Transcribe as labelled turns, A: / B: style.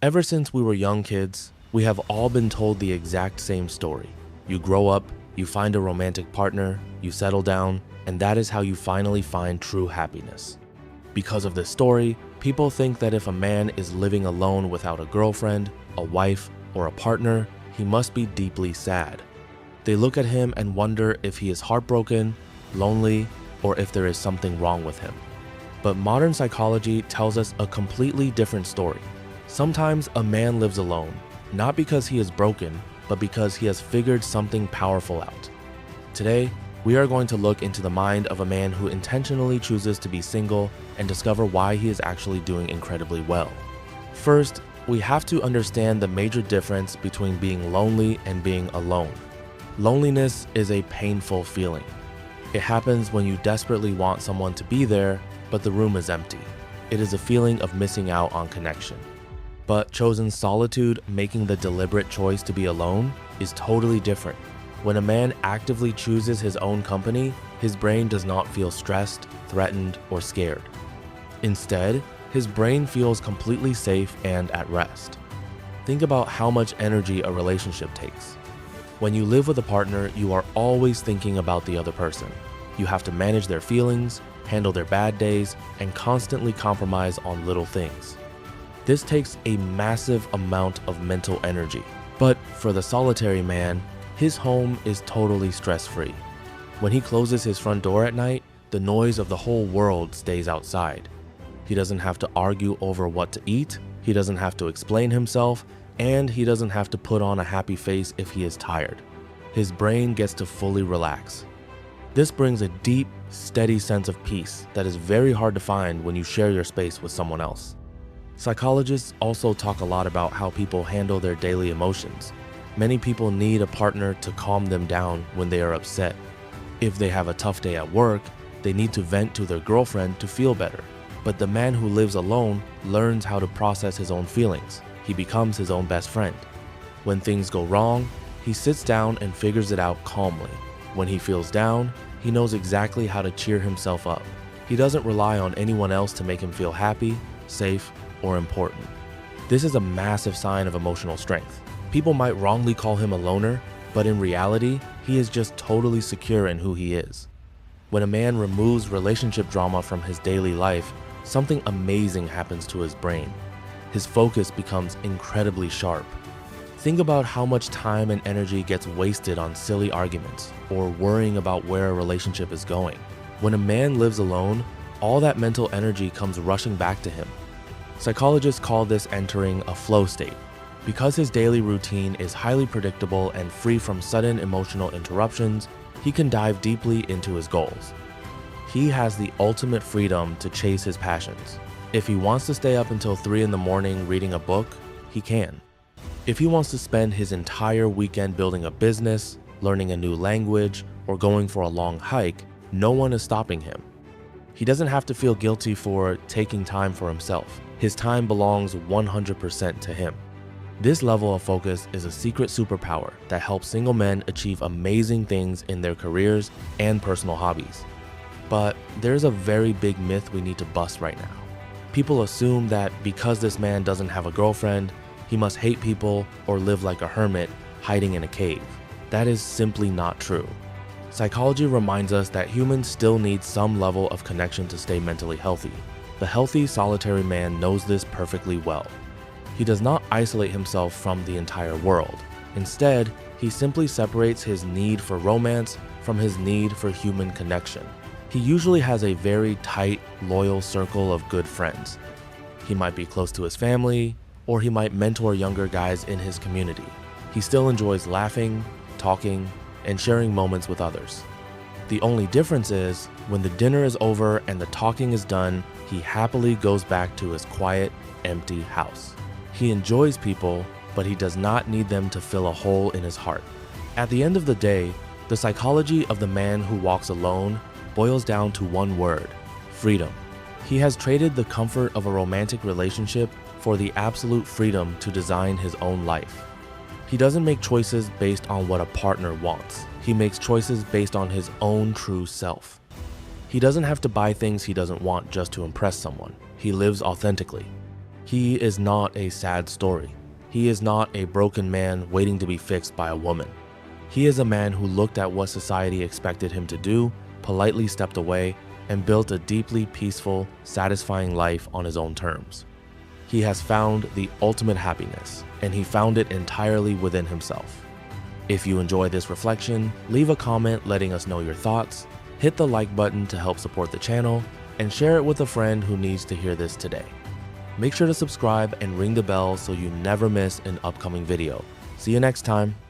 A: Ever since we were young kids, we have all been told the exact same story. You grow up, you find a romantic partner, you settle down, and that is how you finally find true happiness. Because of this story, people think that if a man is living alone without a girlfriend, a wife, or a partner, he must be deeply sad. They look at him and wonder if he is heartbroken, lonely, or if there is something wrong with him. But modern psychology tells us a completely different story. Sometimes a man lives alone, not because he is broken, but because he has figured something powerful out. Today, we are going to look into the mind of a man who intentionally chooses to be single and discover why he is actually doing incredibly well. First, we have to understand the major difference between being lonely and being alone. Loneliness is a painful feeling. It happens when you desperately want someone to be there, but the room is empty. It is a feeling of missing out on connection. But chosen solitude, making the deliberate choice to be alone, is totally different. When a man actively chooses his own company, his brain does not feel stressed, threatened, or scared. Instead, his brain feels completely safe and at rest. Think about how much energy a relationship takes. When you live with a partner, you are always thinking about the other person. You have to manage their feelings, handle their bad days, and constantly compromise on little things. This takes a massive amount of mental energy. But for the solitary man, his home is totally stress-free. When he closes his front door at night, the noise of the whole world stays outside. He doesn't have to argue over what to eat, he doesn't have to explain himself, and he doesn't have to put on a happy face if he is tired. His brain gets to fully relax. This brings a deep, steady sense of peace that is very hard to find when you share your space with someone else. Psychologists also talk a lot about how people handle their daily emotions. Many people need a partner to calm them down when they are upset. If they have a tough day at work, they need to vent to their girlfriend to feel better. But the man who lives alone learns how to process his own feelings. He becomes his own best friend. When things go wrong, he sits down and figures it out calmly. When he feels down, he knows exactly how to cheer himself up. He doesn't rely on anyone else to make him feel happy, safe, or important. This is a massive sign of emotional strength. People might wrongly call him a loner, but in reality, he is just totally secure in who he is. When a man removes relationship drama from his daily life, something amazing happens to his brain. His focus becomes incredibly sharp. Think about how much time and energy gets wasted on silly arguments or worrying about where a relationship is going. When a man lives alone, all that mental energy comes rushing back to him. Psychologists call this entering a flow state. Because his daily routine is highly predictable and free from sudden emotional interruptions, he can dive deeply into his goals. He has the ultimate freedom to chase his passions. If he wants to stay up until 3 in the morning reading a book, he can. If he wants to spend his entire weekend building a business, learning a new language, or going for a long hike, no one is stopping him. He doesn't have to feel guilty for taking time for himself. His time belongs 100% to him. This level of focus is a secret superpower that helps single men achieve amazing things in their careers and personal hobbies. But there's a very big myth we need to bust right now. People assume that because this man doesn't have a girlfriend, he must hate people or live like a hermit, hiding in a cave. That is simply not true. Psychology reminds us that humans still need some level of connection to stay mentally healthy. The healthy, solitary man knows this perfectly well. He does not isolate himself from the entire world. Instead, he simply separates his need for romance from his need for human connection. He usually has a very tight, loyal circle of good friends. He might be close to his family, or he might mentor younger guys in his community. He still enjoys laughing, talking, and sharing moments with others. The only difference is, when the dinner is over and the talking is done, he happily goes back to his quiet, empty house. He enjoys people, but he does not need them to fill a hole in his heart. At the end of the day, the psychology of the man who walks alone boils down to one word: freedom. He has traded the comfort of a romantic relationship for the absolute freedom to design his own life. He doesn't make choices based on what a partner wants. He makes choices based on his own true self. He doesn't have to buy things he doesn't want just to impress someone. He lives authentically. He is not a sad story. He is not a broken man waiting to be fixed by a woman. He is a man who looked at what society expected him to do, politely stepped away, and built a deeply peaceful, satisfying life on his own terms. He has found the ultimate happiness, and he found it entirely within himself. If you enjoy this reflection, leave a comment letting us know your thoughts, hit the like button to help support the channel, and share it with a friend who needs to hear this today. Make sure to subscribe and ring the bell so you never miss an upcoming video. See you next time.